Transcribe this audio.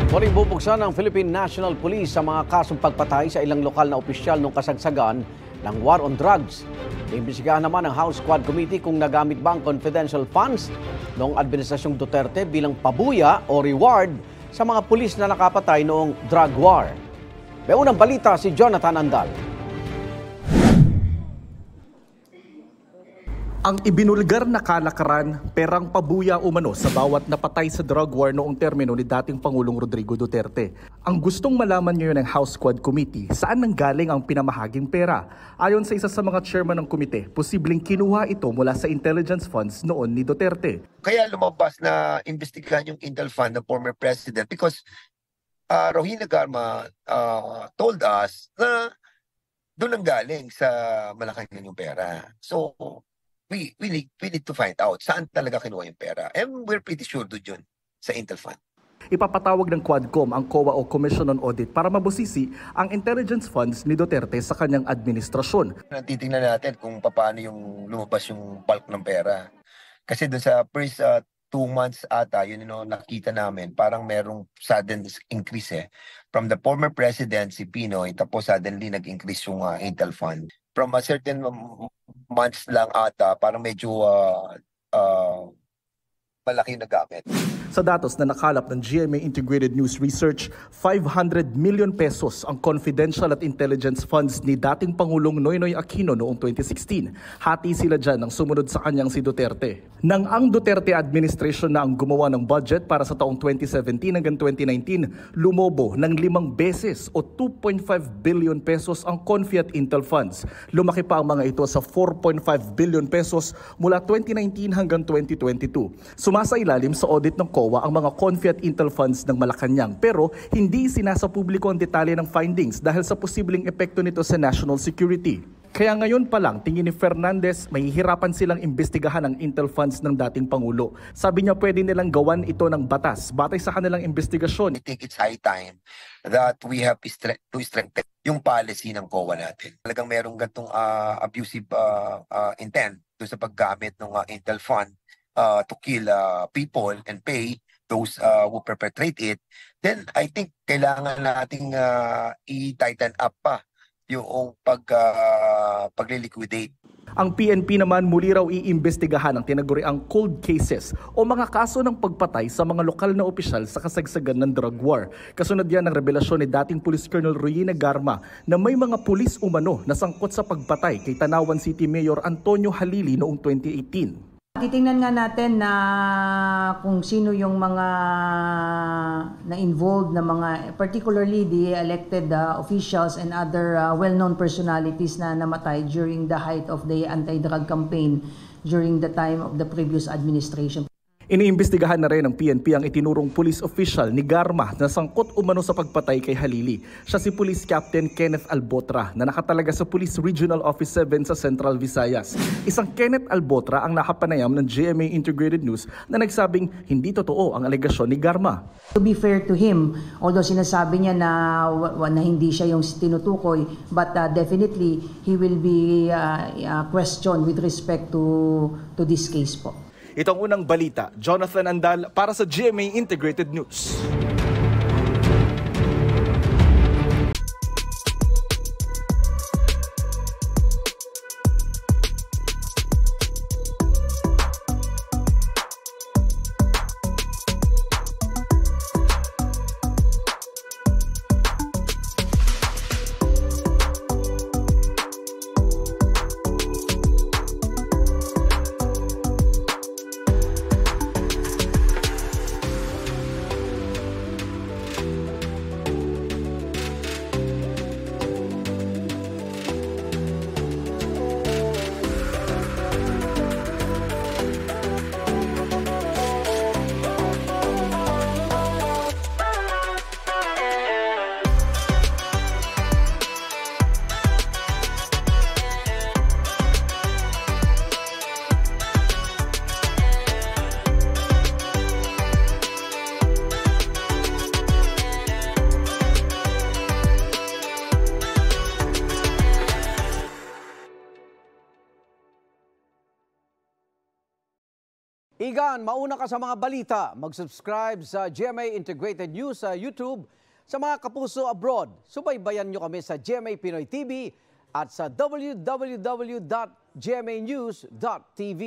Muling bubuksan ng Philippine National Police sa mga kasong pagpatay sa ilang lokal na opisyal noong kasagsagan ng war on drugs. Iimbestigahan naman ng House Quad Committee kung nagamit ba ang confidential funds noong Administrasyong Duterte bilang pabuya o reward sa mga pulis na nakapatay noong drug war. May unang balita si Jonathan Andal. Ang ibinulgar na kalakaran, perang pabuya umano sa bawat napatay sa drug war noong termino ni dating Pangulong Rodrigo Duterte. Ang gustong malaman ngayon ng House Quad Committee, saan nanggaling ang pinamahaging pera? Ayon sa isa sa mga chairman ng komite, posibleng kinuha ito mula sa intelligence funds noon ni Duterte. Kaya lumabas na imbestigahan yung Intel Fund ng former president because Rohina Garma told us na doon ang galing sa Malacanang yung pera. So, we need to find out saan talaga kinuha yung pera. And we're pretty sure doon yun sa Intel Fund. Ipapatawag ng Quadcom ang COA o Commission on Audit para mabusisi ang intelligence funds ni Duterte sa kanyang administrasyon. Titingnan natin kung paano yung lumabas yung bulk ng pera. Kasi doon sa first 2 months ata, yun nakita namin, parang merong sudden increase from the former president, si Pinoy, tapos suddenly nag-increase yung Intel Fund. From a certain months lang ata, parang medyo malaki na gamit. Sa datos na nakalap ng GMA Integrated News Research, 500 million pesos ang confidential at intelligence funds ni dating Pangulong Noynoy Aquino noong 2016. Hati sila dyan ang sumunod sa kanyang si Duterte. Nang ang Duterte administration na ang gumawa ng budget para sa taong 2017 hanggang 2019, lumobo ng 5 beses o 2.5 billion pesos ang Confi at Intel funds. Lumaki pa ang mga ito sa 4.5 billion pesos mula 2019 hanggang 2022. Sumasailalim sa audit ng COA ang mga Confi at Intel funds ng Malacanang, pero hindi sinasapubliko ang detalye ng findings dahil sa posibleng epekto nito sa national security. Kaya ngayon pa lang, tingin ni Fernandez, mahihirapan silang imbestigahan ang Intel funds ng dating Pangulo. Sabi niya pwede nilang gawan ito ng batas batay sa kanilang investigasyon. I think it's high time that we have to strengthen yung policy ng COA natin. Talagang merong gantong abusive intent doon sa paggamit ng Intel fund to kill people and pay those who perpetrate it, then I think kailangan nating i-tighten up pa yung pagliliquidate. Ang PNP naman muli raw iimbestigahan ang tinaguriang cold cases o mga kaso ng pagpatay sa mga lokal na opisyal sa kasagsagan ng drug war. Kasunod yan ang revelasyon ni dating Police Colonel Rohina Garma na may mga pulis umano na sangkot sa pagpatay kay Tanawan City Mayor Antonio Halili noong 2018. Titingnan nga natin na kung sino yung mga na-involved na mga, particularly the elected officials and other well-known personalities na namatay during the height of the anti-drug campaign during the time of the previous administration. Iniimbestigahan na rin ng PNP ang itinurong police official ni Garma na sangkot umano sa pagpatay kay Halili. Siya si Police Captain Kenneth Albotra na nakatalaga sa Police Regional Office 7 sa Central Visayas. Isang Kenneth Albotra ang nakapanayam ng GMA Integrated News na nagsabing hindi totoo ang alegasyon ni Garma. To be fair to him, although sinasabi niya na hindi siya yung tinutukoy, but definitely he will be questioned with respect to this case po. Itong unang balita, Jonathan Andal para sa GMA Integrated News. Igan, mauna ka sa mga balita. Mag-subscribe sa GMA Integrated News sa YouTube. Sa mga kapuso abroad, subaybayan nyo kami sa GMA Pinoy TV at sa www.gmanews.tv.